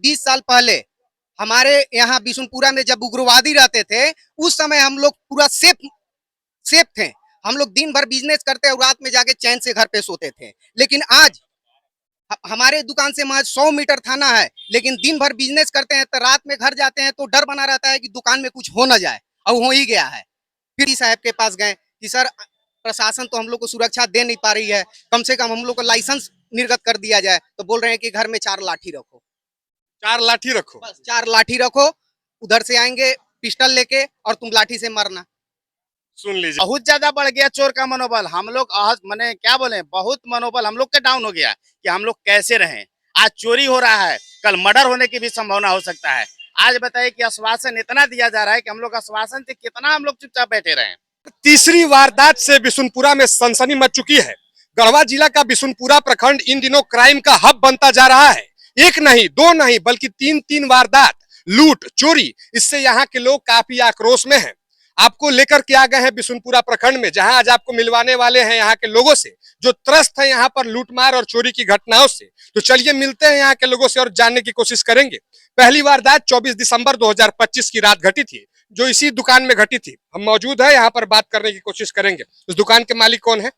20 साल पहले हमारे यहाँ बिशुनपुरा में जब उग्रवादी रहते थे, उस समय हम लोग पूरा सेफ सेफ थे। हम लोग दिन भर बिजनेस करते और रात में जाके चैन से घर पे सोते थे। लेकिन आज हमारे दुकान से महज 100 मीटर थाना है, लेकिन दिन भर बिजनेस करते हैं तो रात में घर जाते हैं तो डर बना रहता है कि दुकान में कुछ हो ना जाए, और हो ही गया है। फिर साहब के पास गए कि सर, प्रशासन तो हम लोग को सुरक्षा दे नहीं पा रही है, कम से कम हम लोग को लाइसेंस निर्गत कर दिया जाए। तो बोल रहे हैं कि घर में 4 लाठी रखो। 4 लाठी रखो। बस 4 लाठी रखो, उधर से आएंगे पिस्टल लेके और तुम लाठी से मारना। सुन लीजिए, बहुत ज्यादा बढ़ गया चोर का मनोबल। हम लोग मैंने क्या बोले, बहुत मनोबल हम लोग का डाउन हो गया कि हम लोग कैसे रहें। आज चोरी हो रहा है, कल मर्डर होने की भी संभावना हो सकता है। आज बताइए कि आश्वासन इतना दिया जा रहा है कि हम लोग आश्वासन से कितना हम लोग चुपचाप बैठे रहे। तीसरी वारदात से बिशुनपुरा में सनसनी मच चुकी है। गढ़वा जिला का बिशुनपुरा प्रखंड इन दिनों क्राइम का हब बनता जा रहा है। एक नहीं, दो नहीं, बल्कि तीन वारदात, लूट, चोरी, इससे यहाँ के लोग काफी आक्रोश में हैं। आपको लेकर के आ गए हैं बिशुनपुरा प्रखंड में, जहां आज आपको मिलवाने वाले हैं यहाँ के लोगों से जो त्रस्त है यहाँ पर लूटमार और चोरी की घटनाओं से। तो चलिए मिलते हैं यहाँ के लोगों से और जानने की कोशिश करेंगे। पहली वारदात 24 दिसंबर 2025 की रात घटी थी, जो इसी दुकान में घटी थी। हम मौजूद है यहाँ पर, बात करने की कोशिश करेंगे। उस दुकान के मालिक कौन है,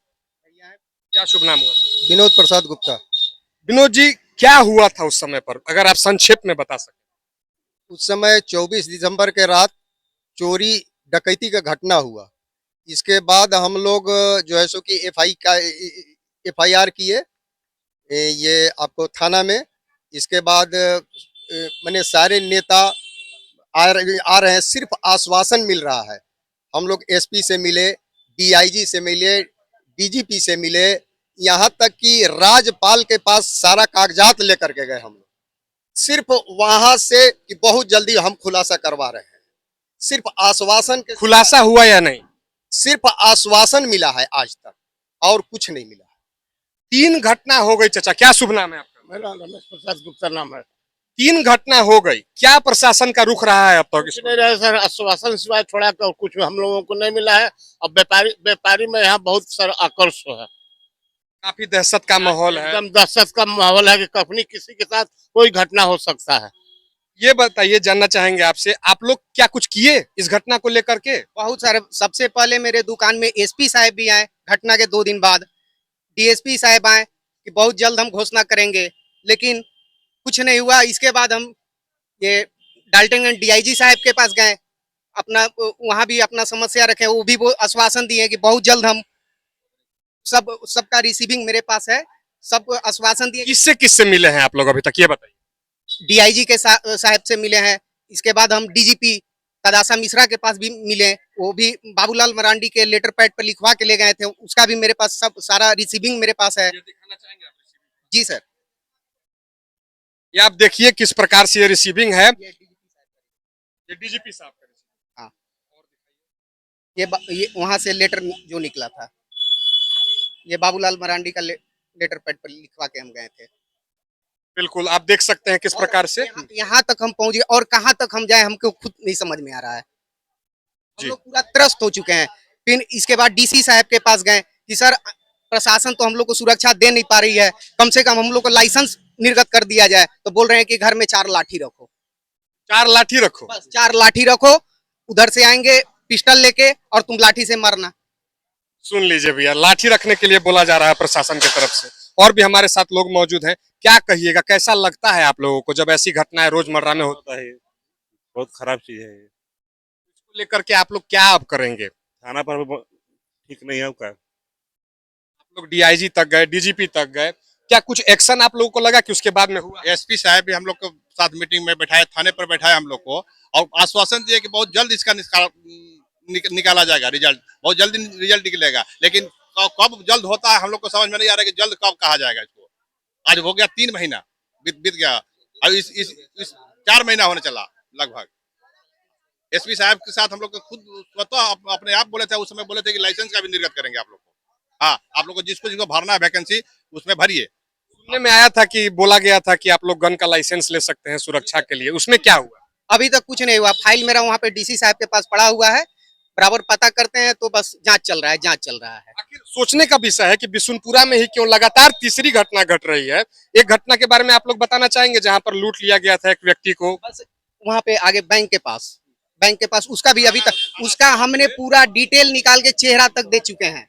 क्या शुभ नाम हुआ? विनोद प्रसाद गुप्ता। विनोद जी, क्या हुआ था उस समय पर, अगर आप संक्षेप में बता सकें। उस समय 24 दिसंबर के रात चोरी डकैती का घटना हुआ। इसके बाद हम लोग जो है सो कि एफआईआर किए ये आपको थाना में। इसके बाद मैंने सारे नेता आ रहे हैं, सिर्फ आश्वासन मिल रहा है। हम लोग एसपी से मिले, डीआईजी से मिले, डीजीपी से मिले, यहाँ तक कि राज्यपाल के पास सारा कागजात लेकर के गए हम लोग। सिर्फ वहां से कि बहुत जल्दी हम खुलासा करवा रहे हैं। सिर्फ आश्वासन के, खुलासा हुआ या नहीं? सिर्फ आश्वासन मिला है आज तक, और कुछ नहीं मिला है। 3 घटना हो गई। चाचा, क्या शुभ नाम है आपका? मेरा रमेश प्रसाद गुप्ता नाम है। 3 घटना हो गई, क्या प्रशासन का रुख रहा है अब तक? कुछ नहीं रहा सर, आश्वासन सिवाय थोड़ा तो कुछ हम लोगों को नहीं मिला है। अब व्यापारी में यहाँ बहुत सारा आकर्ष है, काफी दहशत का माहौल है। एकदम दहशत का माहौल है कि कभी किसी के साथ कोई घटना हो सकता है। ये बताइए, जानना चाहेंगे आपसे, आप लोग क्या कुछ किए इस घटना को लेकर के? बहुत सारे। सबसे पहले मेरे दुकान में एसपी साहब भी आए, घटना के 2 दिन बाद डीएसपी साहब आए कि बहुत जल्द हम घोषणा करेंगे, लेकिन कुछ नहीं हुआ। इसके बाद हम ये डाल्टनगंज डीआईजी साहब के पास गए, अपना वहां भी अपना समस्या रखे। वो भी वो आश्वासन दिए कि बहुत जल्द हम सबका रिसीविंग मेरे पास है, सब आश्वासन दिए। किससे किससे मिले हैं आप लोग अभी तक, ये बताइए। डीआईजी के साहब से मिले हैं। इसके बाद हम डीजीपी तदासा मिश्रा के पास भी मिले, वो भी बाबूलाल मरांडी के लेटर पैड पर लिखवा के ले गए थे, उसका भी मेरे पास सब सारा रिसीविंग मेरे पास है। दिखाना चाहेंगे आप? जी सर। ये आप देखिए किस प्रकार से ये रिसीविंग है। ये डीजीपी साहब का। हाँ, ये वहां से लेटर जो निकला था, ये बाबूलाल मरांडी का लेटर पैड पर लिखवा के हम गए थे। बिल्कुल, आप देख सकते हैं किस प्रकार से यहाँ तक हम पहुंच गए, और कहाँ तक हम जाए हमको खुद नहीं समझ में आ रहा है। हम लोग पूरा त्रस्त हो चुके हैं। फिर इसके बाद डीसी साहब के पास गए कि सर, प्रशासन तो हम लोग को सुरक्षा दे नहीं पा रही है, कम से कम हम लोग को लाइसेंस निर्गत कर दिया जाए। तो बोल रहे हैं कि घर में 4 लाठी रखो। 4 लाठी रखो। बस 4 लाठी रखो, उधर से आएंगे पिस्टल लेके और तुम लाठी से मारना। सुन लीजिए भैया, लाठी रखने के लिए बोला जा रहा है प्रशासन की तरफ से। और भी हमारे साथ लोग मौजूद हैं, क्या कहिएगा, कैसा लगता है आप लोगों को जब ऐसी घटनाएं रोजमर्रा में होता है? बहुत खराब चीज है। इसको लेकर के आप लोग क्या अब करेंगे? थाना पर ठीक नहीं है का। आप लोग डीआईजी तक गए, डीजीपी तक गए, क्या कुछ एक्शन आप लोगों को लगा कि उसके बाद में हुआ? एसपी साहब भी हम लोग को साथ मीटिंग में बैठाए, थाने पर बैठाए हम लोग को, और आश्वासन दिए कि बहुत जल्द इसका निकाला जाएगा रिजल्ट, बहुत जल्दी रिजल्ट निकलेगा। लेकिन कब जल्द होता है हम लोग को समझ में नहीं आ रहा है कि जल्द कब कहा जाएगा इसको। आज हो गया 3 महीना बीत गया, अब इस 4 महीना होने चला लगभग। एसपी साहब के साथ हम लोग खुद स्वतः अपने आप बोले थे, उस समय बोले थे कि लाइसेंस का भी निर्गत करेंगे आप लोग को। हाँ, आप लोग को जिसको भरना है वैकेंसी उसमें भरिए। सुनने में आया था कि बोला गया था कि आप लोग गन का लाइसेंस ले सकते हैं सुरक्षा के लिए, उसमें क्या हुआ? अभी तक कुछ नहीं हुआ। फाइल मेरा वहाँ पे डीसी साहब के पास पड़ा हुआ है, बराबर पता करते हैं तो बस जांच चल रहा है, जांच चल रहा है। आखिर सोचने का विषय है कि बिशुनपुरा में ही क्यों लगातार तीसरी घटना घट रही है। एक घटना के बारे में आप लोग बताना चाहेंगे जहां पर लूट लिया गया था एक व्यक्ति को। बस वहां पे आगे बैंक के पास उसका भी अभी तक उसका हमने पूरा डिटेल निकाल के चेहरा तक दे चुके हैं,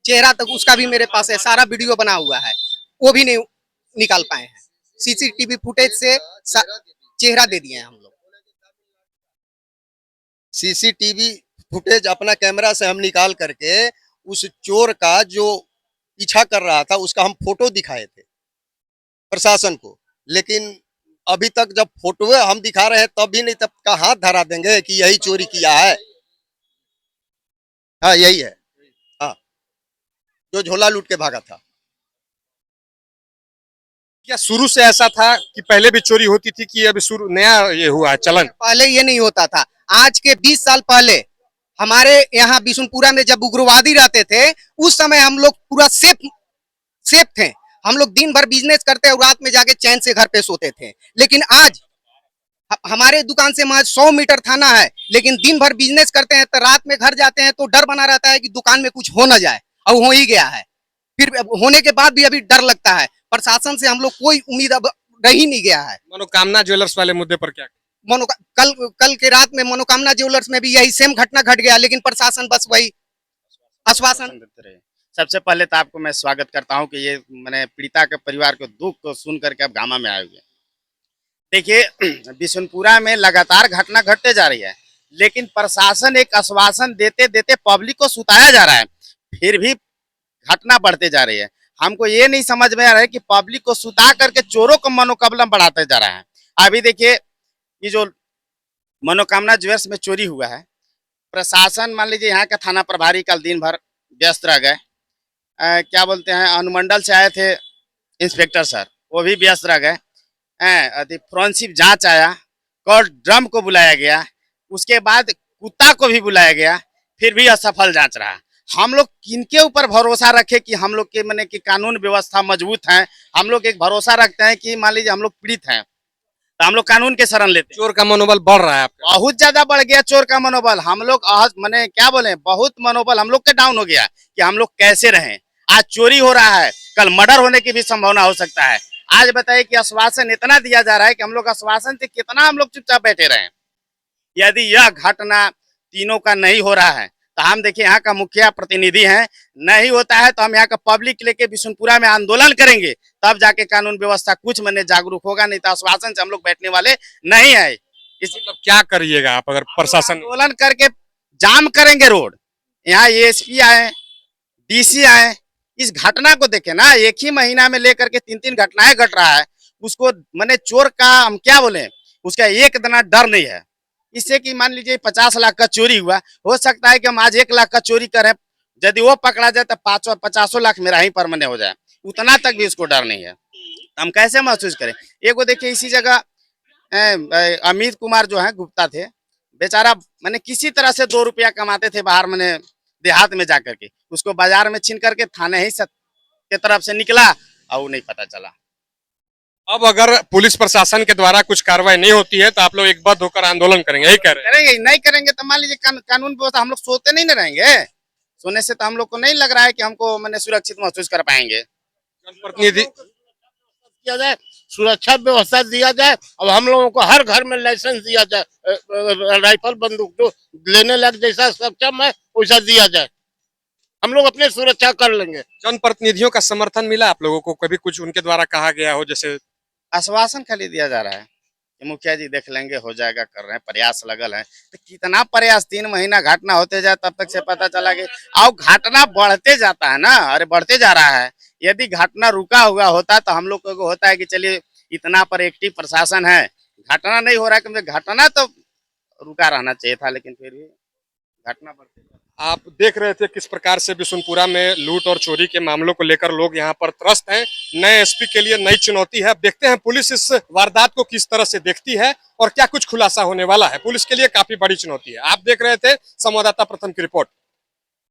चेहरा तक उसका भी मेरे पास है, सारा वीडियो बना हुआ है, वो भी नहीं निकाल पाए हैं। सीसीटीवी फुटेज से चेहरा दे दिए हैं हम लोग। सीसीटीवी फुटेज अपना कैमरा से हम निकाल करके उस चोर का जो पीछा कर रहा था उसका हम फोटो दिखाए थे प्रशासन को, लेकिन अभी तक जब फोटो हम दिखा रहे हैं तब भी नहीं, तब का हाथ धरा देंगे कि यही चोरी किया है। हाँ यही है, हाँ जो झोला लूट के भागा था। क्या शुरू से ऐसा था कि पहले भी चोरी होती थी कि अभी शुरू नया ये हुआ है चलन? पहले ये नहीं होता था। आज के 20 साल पहले हमारे यहाँ बिशुनपुरा में जब उग्रवादी रहते थे उस समय हम लोग पूरा सेफ थे। हम लोग दिन भर बिजनेस करते और रात में जाके चैन से घर पे सोते थे। लेकिन आज हमारे दुकान से महज 100 मीटर थाना है, लेकिन दिन भर बिजनेस करते हैं तो रात में घर जाते हैं तो डर बना रहता है कि दुकान में कुछ हो ना जाए, और हो ही गया है। फिर होने के बाद भी अभी डर लगता है। प्रशासन से हम लोग कोई उम्मीद अब रह ही नहीं गया है। मनोकामना ज्वेलर्स वाले मुद्दे पर क्या? कल के रात में मनोकामना ज्वेलर्स में भी यही सेम घटना घट गया, लेकिन प्रशासन बस वही आश्वासन देते रहे। सबसे पहले तो आपको मैं स्वागत करता हूं कि ये मैंने पीड़िता के परिवार को दुख को सुन करके अब गामा में आए हुए। देखिए बिशुनपुरा में लगातार घटना घटते जा रही है, लेकिन प्रशासन एक आश्वासन देते देते पब्लिक को सुताया जा रहा है, फिर भी घटना बढ़ते जा रही है। हमको ये नहीं समझ में आ रहा है कि पब्लिक को सुता करके चोरों का मनोकामना बढ़ाते जा रहा है। अभी देखिए ये जो मनोकामना ज्वेलर्स में चोरी हुआ है, प्रशासन मान लीजिए यहाँ का थाना प्रभारी कल दिन भर व्यस्त रह गए। क्या बोलते हैं, अनुमंडल से आए थे इंस्पेक्टर सर, वो भी व्यस्त रह गए। फोरेंसिक जांच आया, कॉल ड्रम को बुलाया गया, उसके बाद कुत्ता को भी बुलाया गया, फिर भी असफल जांच रहा। हम लोग किनके ऊपर भरोसा रखे कि हम लोग के माने कि कानून व्यवस्था मजबूत है। हम लोग एक भरोसा रखते हैं कि मान लीजिए हम लोग पीड़ित हैं तो हम लोग कानून के शरण लेते हैं। चोर का मनोबल बढ़ रहा है आपका? बहुत ज्यादा बढ़ गया चोर का मनोबल। हम लोग आज माने क्या बोले, बहुत मनोबल हम लोग के डाउन हो गया कि हम लोग कैसे रहें। आज चोरी हो रहा है, कल मर्डर होने की भी संभावना हो सकता है। आज बताइए कि आश्वासन इतना दिया जा रहा है कि हम लोग आश्वासन से कितना हम लोग चुपचाप बैठे रहे। यदि यह घटना तीनों का नहीं हो रहा है तो हम देखिए यहाँ का मुखिया प्रतिनिधि हैं, नहीं होता है तो हम यहाँ का पब्लिक लेके बिशुनपुरा में आंदोलन करेंगे, तब जाके कानून व्यवस्था कुछ मने जागरूक होगा। नहीं तो आश्वासन से हम लोग बैठने वाले नहीं है। इस मतलब क्या करिएगा आप अगर प्रशासन? आंदोलन करके जाम करेंगे रोड। यहाँ एएसपी आए, डीसी आए, इस घटना को देखे ना, एक ही महीना में लेकर के 3-3 घटनाएं घट रहा है। उसको मैंने चोर का हम क्या बोले, उसका एक दाना डर नहीं है। इससे कि मान लीजिए 50 लाख का चोरी हुआ, हो सकता है कि हम आज 1 लाख का चोरी करें, यदि वो पकड़ा जाए तो 50 लाख मेरा ही परमानेंट हो जाए, उतना तक भी उसको डर नहीं है। हम कैसे महसूस करें। एगो देखिए इसी जगह अमित कुमार जो है गुप्ता थे, बेचारा मैंने किसी तरह से 2 रुपया कमाते थे बाहर, मैंने देहात में जाकर के, उसको बाजार में छीन करके थाने ही के तरफ से निकला और वो नहीं पता चला। अब अगर पुलिस प्रशासन के द्वारा कुछ कार्रवाई नहीं होती है तो आप लोग एकबद्ध होकर आंदोलन करेंगे, यही कह रहे हैं? करेंगे, नहीं करेंगे तो मान लीजिए कानून व्यवस्था हम लोग सोते नहीं न रहेंगे। सोने से तो हम लोग को नहीं लग रहा है कि हमको मैंने सुरक्षित महसूस कर पाएंगे। जनप्रतिनिधि किया जाए, सुरक्षा व्यवस्था दिया जाए, अब हम लोगों को हर घर में लाइसेंस दिया जाए, राइफल बंदूक जो लेने लग जैसा सक्षम है वैसा दिया जाए, हम लोग अपने सुरक्षा कर लेंगे। जनप्रतिनिधियों का समर्थन मिला आप लोगों को? कभी कुछ उनके द्वारा कहा गया हो? जैसे आश्वासन खाली दिया जा रहा है कि मुखिया जी देख लेंगे, हो जाएगा, कर रहे हैं, प्रयास लगल है। तो कितना प्रयास, 3 महीना घटना होते जाए तब तक से पता चला कि अब घटना बढ़ते जाता है ना, अरे बढ़ते जा रहा है। यदि घटना रुका हुआ होता तो हम लोग को होता है कि चलिए इतना पर एक्टिव प्रशासन है, घटना नहीं हो रहा है, घटना तो रुका रहना चाहिए था, लेकिन फिर भी घटना बढ़ते। आप देख रहे थे किस प्रकार से बिशुनपुरा में लूट और चोरी के मामलों को लेकर लोग यहाँ पर त्रस्त हैं। नए एसपी के लिए नई चुनौती है। अब देखते हैं पुलिस इस वारदात को किस तरह से देखती है और क्या कुछ खुलासा होने वाला है। पुलिस के लिए काफी बड़ी चुनौती है। आप देख रहे थे संवाददाता प्रथम की रिपोर्ट।